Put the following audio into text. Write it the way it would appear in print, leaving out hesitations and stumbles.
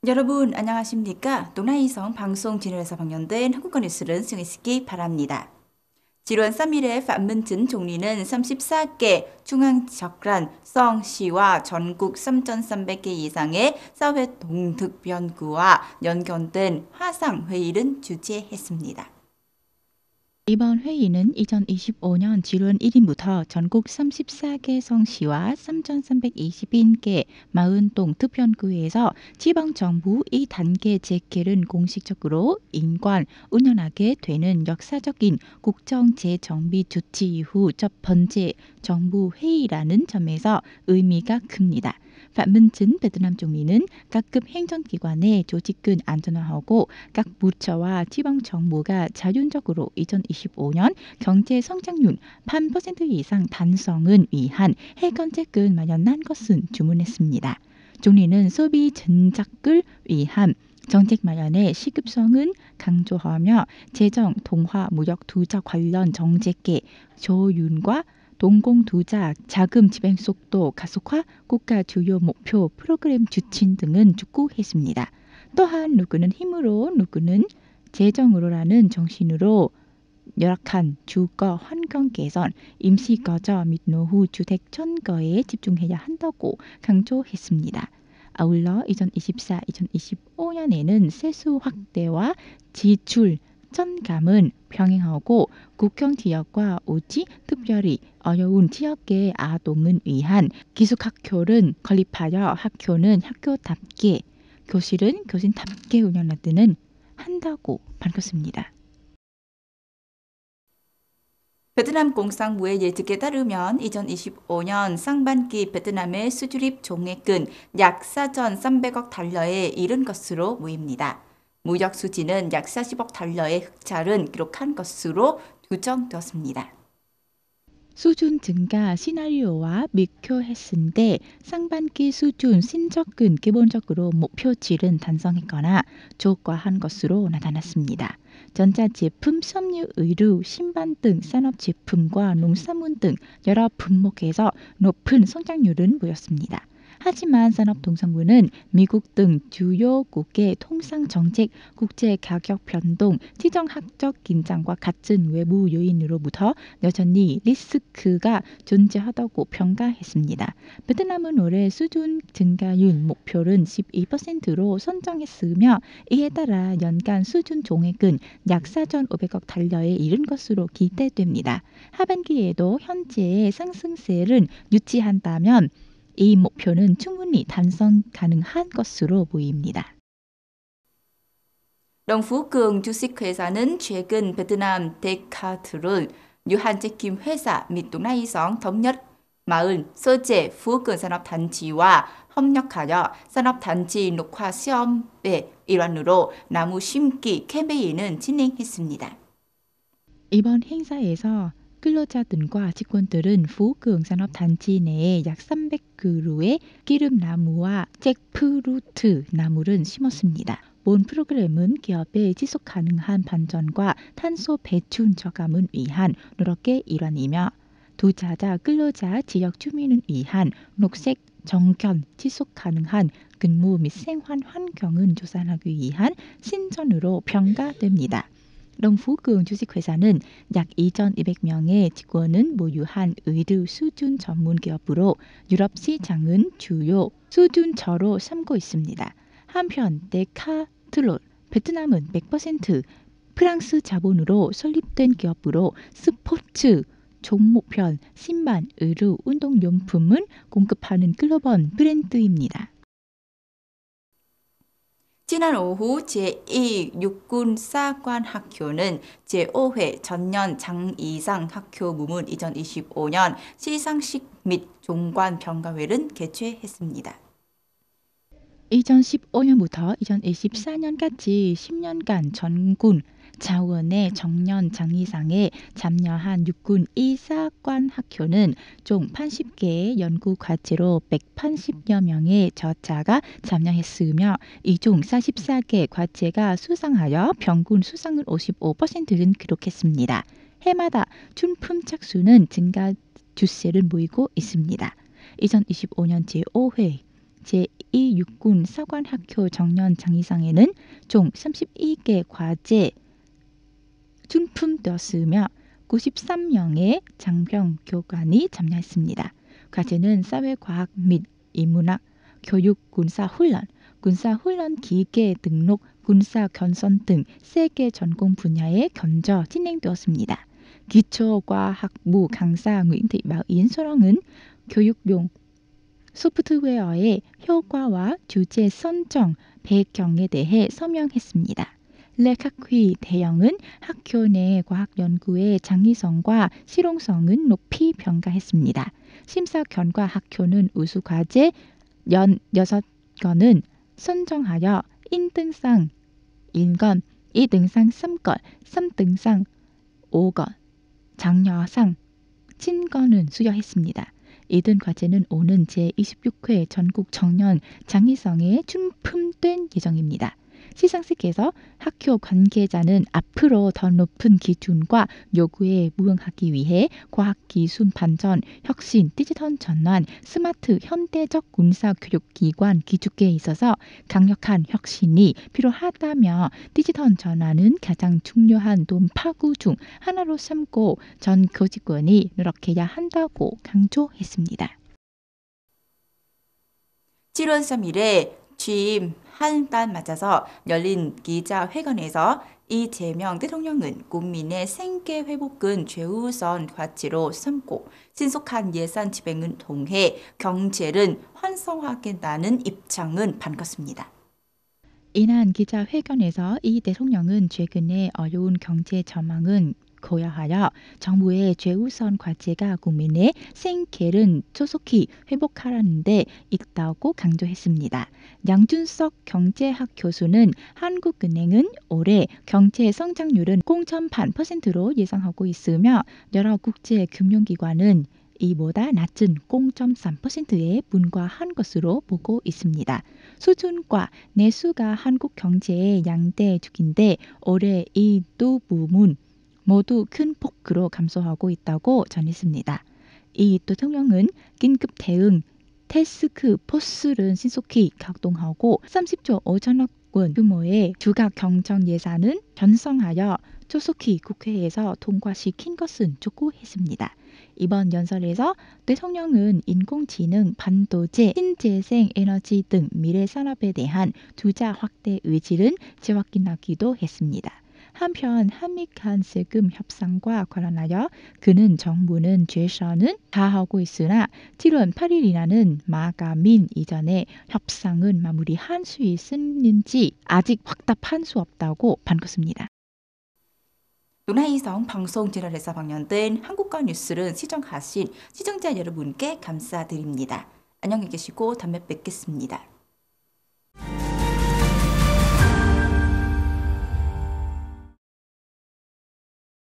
여러분 안녕하십니까? 동나이성 방송 진흥에서 방영된 한국어 뉴스를 승희시기 바랍니다. 지난 3일에 판문진 총리는 34개 중앙적란 성시와 전국 3,300개 이상의 사회 동득변구와 연결된 화상회의를 주재했습니다. 이번 회의는 2025년 7월 1일부터 전국 34개 성시와 3,320개 40동 득변구에서 지방정부 2단계 재개를 공식적으로 인관 운영하게 되는 역사적인 국정재정비 조치 이후 첫 번째 정부 회의라는 점에서 의미가 큽니다. 판문진 베트남 총리는 각급 행정기관의 조직을 안전화하고 각 부처와 지방정부가 자율적으로 2025년 경제 성장률 8% 이상 달성을 위한 해결책을 마련한 것은 주문했습니다. 총리는 소비 전략을 위한 정책 마련의 시급성은 강조하며 재정, 동화, 무역 투자 관련 정책의 조율과 동공투자, 자금 집행 속도 가속화, 국가 주요 목표 프로그램 추진 등은 촉구했습니다. 또한 누구는 힘으로 누구는 재정으로라는 정신으로 열악한 주거 환경 개선, 임시 거주 및 노후 주택 천거에 집중해야 한다고 강조했습니다. 아울러 2024-2025년에는 세수 확대와 지출 전감은 병행하고 국경 지역과 오지 특별히 어려운 지역의 아동을 위한 기숙학교를 건립하여 학교는 학교답게 교실은 교실답게 운영하기는 한다고 밝혔습니다. 베트남 공산부의 예측에 따르면 2025년 상반기 베트남의 수출입 총액은 약 4,300억 달러에 이른 것으로 보입니다. 무역 수지는 약 40억 달러의 흑자를 기록한 것으로 규정되었습니다. 수준 증가 시나리오와 비교했을 때 상반기 수준 신적은 기본적으로 목표치를 달성했거나 초과한 것으로 나타났습니다. 전자제품, 섬유, 의류, 신발 등 산업제품과 농산물 등 여러 품목에서 높은 성장률을 보였습니다. 하지만 산업통상부는 미국 등 주요국의 통상정책, 국제가격 변동, 지정학적 긴장과 같은 외부 요인으로부터 여전히 리스크가 존재하다고 평가했습니다. 베트남은 올해 수준 증가율 목표를 12%로 선정했으며 이에 따라 연간 수준 총액은 약 4,500억 달러에 이른 것으로 기대됩니다. 하반기에도 현재의 상승세를 유지한다면 이 목표는 충분히 달성 가능한 것으로 보입니다. 렁푸cường 주식회사는 최근 베트남 데카트를 유한제품 회사 및 동나이성 thống nhất 마을 소재 부근 산업단지와 협력하여 산업단지 녹화 시험의 일환으로 나무 심기 캠페인을 진행했습니다. 이번 행사에서 근로자들과 직원들은 부경 산업단지 내에 약 300그루의 기름나무와 잭프루트 나무를 심었습니다. 본 프로그램은 기업의 지속가능한 발전과 탄소 배출 저감을 위한 노력의 일환이며 투자자, 근로자, 지역 주민을 위한 녹색 정견, 지속가능한 근무 및 생활 환경을 조성하기 위한 신전으로 평가됩니다. 렁푸경 주식회사는 약 2,200명의 직원을 보유한 의류 수준 전문 기업으로 유럽 시장은 주요 수준처로 삼고 있습니다. 한편 데카틀론 베트남은 100% 프랑스 자본으로 설립된 기업으로 스포츠 종목별 신발, 의류, 운동용품을 공급하는 글로벌 브랜드입니다. 지난 오후 제2 육군사관학교는 제5회 전년 장이상 학교 무문 2025년 시상식 및 종관 평가회를 개최했습니다. 2015년부터 2024년까지 10년간 전군 자원의 정년 장이상에 참여한 육군 이사관 학교는 총 80개의 연구 과제로 180여 명의 저자가 참여했으며 이 중 44개 과제가 수상하여 평균 수상률 55%를 기록했습니다. 해마다 준품 착수는 증가 추세를 보이고 있습니다. 2025년 제5회 제 이 육군 사관학교 정년 장의상에는 총 32개 과제 준품되었으며 93명의 장병 교관이 참여했습니다. 과제는 사회과학 및 인문학, 교육, 군사훈련, 군사훈련 기계 등록, 군사견선 등 3개 전공 분야에 견저 진행되었습니다. 기초과학부 강사 nguyễn thị bảo yến 소령은 교육용 소프트웨어의 효과와 주제 선정, 배경에 대해 서명했습니다. 레카퀴 대영은 학교 내 과학 연구의 창의성과 실용성은 높이 평가했습니다. 심사 결과 학교는 우수 과제 16건은 선정하여 1등상 1건, 2등상 3건, 3등상 5건, 장려상 7건은 수여했습니다. 이등 과제는 오는 제26회 전국 청년 장의성에 준품된 예정입니다. 시상식에서 학교 관계자는 앞으로 더 높은 기준과 요구에 부응하기 위해 과학기술 반전, 혁신, 디지털 전환, 스마트 현대적 군사교육기관 기축에 있어서 강력한 혁신이 필요하다며 디지털 전환은 가장 중요한 논파구 중 하나로 삼고 전 교직원이 노력해야 한다고 강조했습니다. 7월 3일에 취임 한 달 맞아서 열린 기자회견에서 이재명 대통령은 국민의 생계 회복은 최우선 가치로 삼고 신속한 예산 집행을 통해 경제를 활성화하겠다는 입장을 밝혔습니다. 이날 기자회견에서 이 대통령은 최근의 어려운 경제 전망은 고려하여 정부의 최우선 과제가 국민의 생계를 조속히 회복하라는 데 있다고 강조했습니다. 양준석 경제학 교수는 한국은행은 올해 경제 성장률은 0.8%로 예상하고 있으며 여러 국제 금융기관은 이보다 낮은 0.3%에 분과한 것으로 보고 있습니다. 수준과 내수가 한국 경제의 양대축인데 올해 이 두 부문 모두 큰 폭으로 감소하고 있다고 전했습니다. 이 대통령은 긴급 대응 태스크포스를 신속히 각동하고 30조 5천억 원 규모의 주각 경정 예산은 편성하여 조속히 국회에서 통과시킨 것은 촉구했습니다. 이번 연설에서 대통령은 인공지능, 반도체, 신재생 에너지 등 미래 산업에 대한 투자 확대 의지를 재확인하기도 했습니다. 한편 한미 간 세금 협상과 관련하여 그는 정부는 최선을 다하고 있으나 7월 8일이라는 마감일 이전에 협상은 마무리할 수 있는지 아직 확답할 수 없다고 밝혔습니다. 문화이성 방송 채널에서 방영된 한국과 뉴스를 시청하신 시청자 여러분께 감사드립니다. 안녕히 계시고 다음에 뵙겠습니다.